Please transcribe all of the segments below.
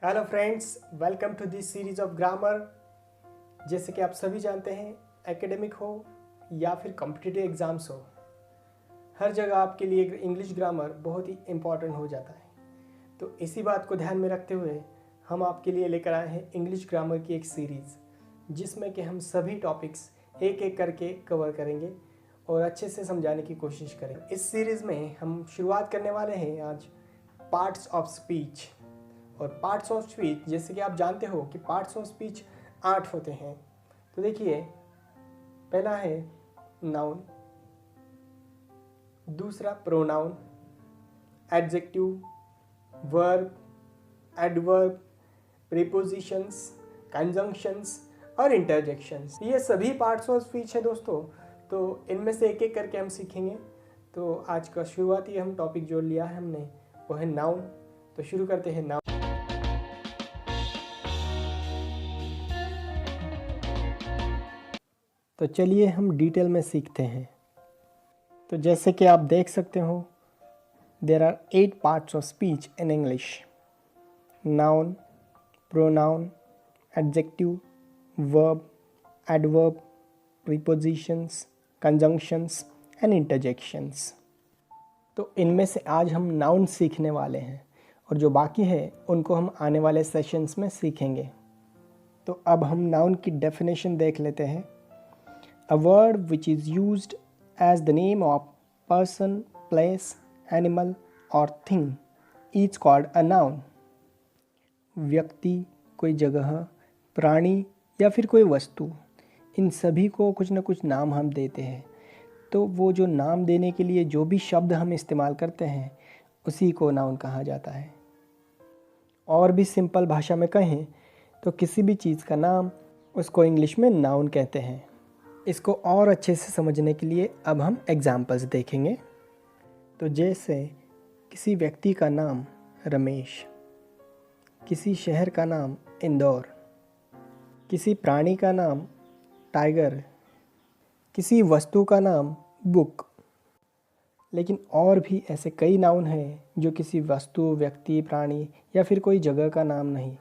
Hello friends, welcome to this series of grammar. जैसे कि आप सभी जानते हैं, एकेडमिक हो या फिर कॉम्पिटिटिव एग्ज़ाम्स हो, हर जगह आपके लिए इंग्लिश ग्रामर बहुत ही इम्पॉर्टेंट हो जाता है। तो इसी बात को ध्यान में रखते हुए हम आपके लिए लेकर आए हैं इंग्लिश ग्रामर की एक सीरीज़, जिसमें कि हम सभी टॉपिक्स एक एक करके कवर करेंगे और अच्छे से समझाने की कोशिश करेंगे। इस सीरीज़ में हम शुरुआत करने वाले हैं आज पार्ट्स ऑफ स्पीच। और पार्ट्स ऑफ स्पीच, जैसे कि आप जानते हो कि पार्ट्स ऑफ स्पीच 8 होते हैं। तो देखिए, पहला है नाउन, दूसरा pronoun, adjective, verb, adverb, prepositions, conjunctions और इंटरजेक्शंस। ये सभी पार्ट्स ऑफ स्पीच है दोस्तों। तो इनमें से एक एक करके हम सीखेंगे। तो आज का शुरुआती हम टॉपिक जो लिया है हमने, वो है नाउन। तो शुरू करते हैं नाउन। तो चलिए हम डिटेल में सीखते हैं। तो जैसे कि आप देख सकते हो, there are 8 parts of speech in English: noun, pronoun, adjective, verb, adverb, prepositions, conjunctions and interjections. तो इनमें से आज हम नाउन सीखने वाले हैं और जो बाकी है उनको हम आने वाले सेशंस में सीखेंगे। तो अब हम नाउन की डेफिनेशन देख लेते हैं। A word which is used as the name of person, place, animal or thing is called a noun. व्यक्ति, कोई जगह, प्राणी या फिर कोई वस्तु, इन सभी को कुछ न कुछ नाम हम देते हैं। तो वो जो नाम देने के लिए जो भी शब्द हम इस्तेमाल करते हैं, उसी को नाउन कहा जाता है। और भी सिंपल भाषा में कहें तो किसी भी चीज़ का नाम, उसको इंग्लिश में नाउन कहते हैं। इसको और अच्छे से समझने के लिए अब हम एग्जाम्पल्स देखेंगे। तो जैसे किसी व्यक्ति का नाम रमेश, किसी शहर का नाम इंदौर, किसी प्राणी का नाम टाइगर, किसी वस्तु का नाम बुक। लेकिन और भी ऐसे कई नाउन हैं जो किसी वस्तु, व्यक्ति, प्राणी या फिर कोई जगह का नाम नहीं।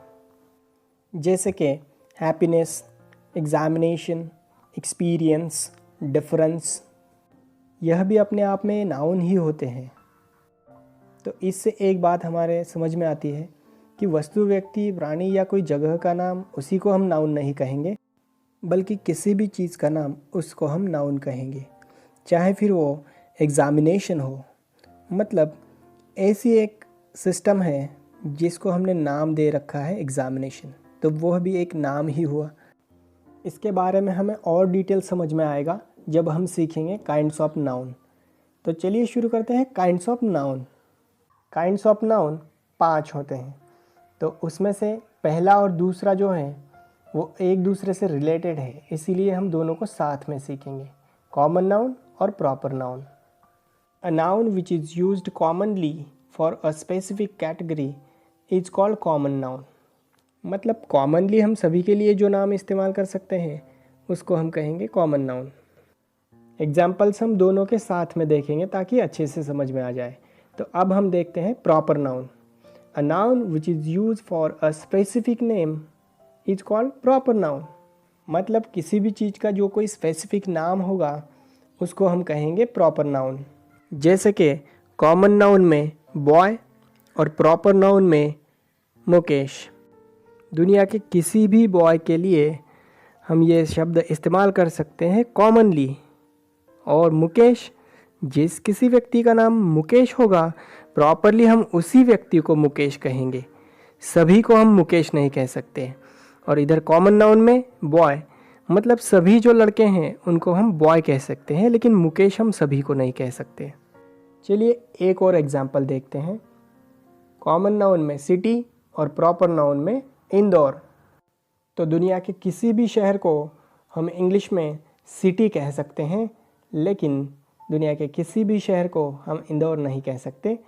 जैसे कि हैप्पीनेस, एग्जामिनेशन, एक्सपीरियंस, डिफरेंस, यह भी अपने आप में नाउन ही होते हैं। तो इससे एक बात हमारे समझ में आती है कि वस्तु, व्यक्ति, प्राणी या कोई जगह का नाम, उसी को हम नाउन नहीं कहेंगे, बल्कि किसी भी चीज़ का नाम, उसको हम नाउन कहेंगे। चाहे फिर वो एग्ज़ामिनेशन हो, मतलब ऐसी एक सिस्टम है जिसको हमने नाम दे रखा है एग्ज़ामिनेशन, तो वह भी एक नाम ही हुआ। इसके बारे में हमें और डिटेल समझ में आएगा जब हम सीखेंगे काइंड्स ऑफ नाउन। तो चलिए शुरू करते हैं kinds of noun. Kinds of noun 5 होते हैं। तो उसमें से पहला और दूसरा जो है वो एक दूसरे से रिलेटेड है, इसीलिए हम दोनों को साथ में सीखेंगे: कॉमन नाउन और proper noun. A noun which is used commonly for a specific category is called common noun. मतलब कॉमनली हम सभी के लिए जो नाम इस्तेमाल कर सकते हैं, उसको हम कहेंगे कॉमन नाउन। एग्जाम्पल्स हम दोनों के साथ में देखेंगे ताकि अच्छे से समझ में आ जाए। तो अब हम देखते हैं proper noun. A noun which is use for a specific name is called proper noun. मतलब किसी भी चीज़ का जो कोई स्पेसिफिक नाम होगा, उसको हम कहेंगे प्रॉपर नाउन। जैसे कि कॉमन नाउन में बॉय और प्रॉपर नाउन में मुकेश। दुनिया के किसी भी बॉय के लिए हम ये शब्द इस्तेमाल कर सकते हैं कॉमनली। और मुकेश, जिस किसी व्यक्ति का नाम मुकेश होगा, प्रॉपरली हम उसी व्यक्ति को मुकेश कहेंगे, सभी को हम मुकेश नहीं कह सकते। और इधर कॉमन नाउन में बॉय, मतलब सभी जो लड़के हैं उनको हम बॉय कह सकते हैं, लेकिन मुकेश हम सभी को नहीं कह सकते। चलिए एक और एग्जाम्पल देखते हैं। कॉमन नाउन में सिटी और प्रॉपर नाउन में इंदौर। तो दुनिया के किसी भी शहर को हम इंग्लिश में सिटी कह सकते हैं, लेकिन दुनिया के किसी भी शहर को हम इंदौर नहीं कह सकते।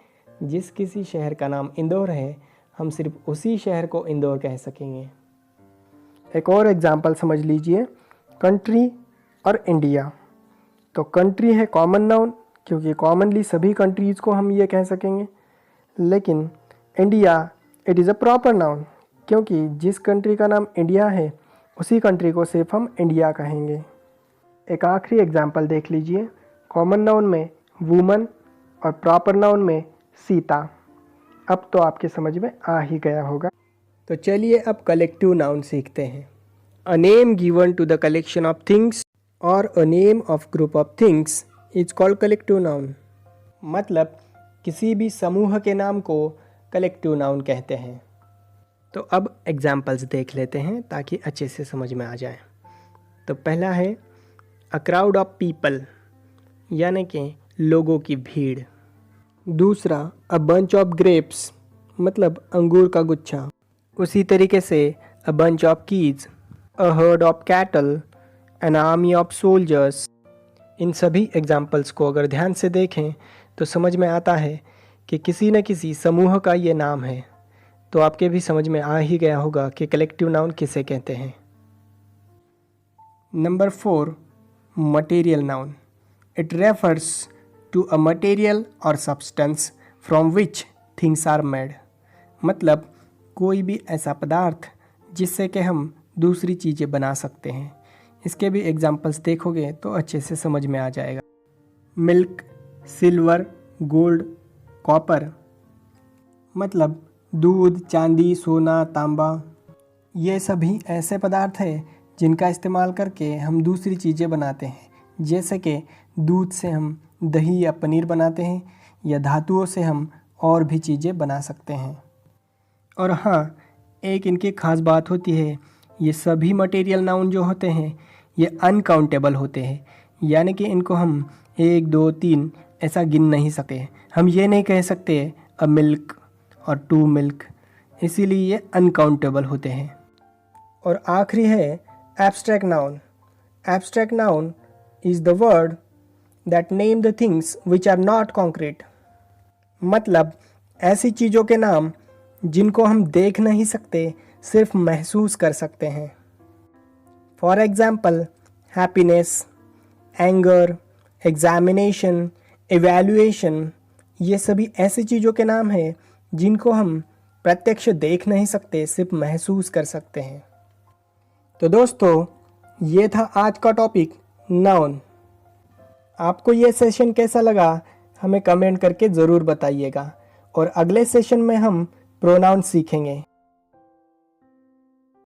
जिस किसी शहर का नाम इंदौर है, हम सिर्फ उसी शहर को इंदौर कह सकेंगे। एक और एग्जांपल समझ लीजिए, कंट्री और इंडिया। तो कंट्री है कॉमन नाउन, क्योंकि कॉमनली सभी कंट्रीज़ को हम ये कह सकेंगे, लेकिन India it is a proper noun, क्योंकि जिस कंट्री का नाम इंडिया है उसी कंट्री को सिर्फ हम इंडिया कहेंगे। एक आखिरी एग्जाम्पल देख लीजिए। कॉमन नाउन में वुमन और प्रॉपर नाउन में सीता। अब तो आपके समझ में आ ही गया होगा। तो चलिए अब कलेक्टिव नाउन सीखते हैं। A name given to the collection of things और a name of group of things is called collective noun. मतलब किसी भी समूह के नाम को कलेक्टिव नाउन कहते हैं। तो अब एग्जाम्पल्स देख लेते हैं ताकि अच्छे से समझ में आ जाए। तो पहला है अ क्राउड ऑफ पीपल, यानी कि लोगों की भीड़। दूसरा अ बंच ऑफ ग्रेप्स, मतलब अंगूर का गुच्छा। उसी तरीके से a bunch of keys, a herd of cattle, an army of soldiers. इन सभी एग्जाम्पल्स को अगर ध्यान से देखें तो समझ में आता है कि किसी न किसी समूह का ये नाम है। तो आपके भी समझ में आ ही गया होगा कि कलेक्टिव नाउन किसे कहते हैं। Number 4, material noun. It refers to a material और substance from which things are made. मतलब कोई भी ऐसा पदार्थ जिससे कि हम दूसरी चीज़ें बना सकते हैं। इसके भी एग्जाम्पल्स देखोगे तो अच्छे से समझ में आ जाएगा। Milk, silver, gold, copper. मतलब दूध, चांदी, सोना, तांबा। ये सभी ऐसे पदार्थ हैं जिनका इस्तेमाल करके हम दूसरी चीज़ें बनाते हैं। जैसे कि दूध से हम दही या पनीर बनाते हैं, या धातुओं से हम और भी चीज़ें बना सकते हैं। और हाँ, एक इनकी खास बात होती है, ये सभी मटेरियल नाउन जो होते हैं ये अनकाउंटेबल होते हैं। यानी कि इनको हम 1, 2, 3 ऐसा गिन नहीं सकते। हम ये नहीं कह सकते अ मिल्क और 2 मिल्क, इसीलिए ये अनकाउंटेबल होते हैं। और आखिरी है abstract noun. Abstract noun is the word that name the things which are not concrete. मतलब ऐसी चीज़ों के नाम जिनको हम देख नहीं सकते, सिर्फ महसूस कर सकते हैं। For example happiness, anger, examination, evaluation. ये सभी ऐसी चीज़ों के नाम हैं जिनको हम प्रत्यक्ष देख नहीं सकते, सिर्फ महसूस कर सकते हैं। तो दोस्तों, ये था आज का टॉपिक नाउन। आपको ये सेशन कैसा लगा हमें कमेंट करके ज़रूर बताइएगा। और अगले सेशन में हम प्रोनाउन सीखेंगे।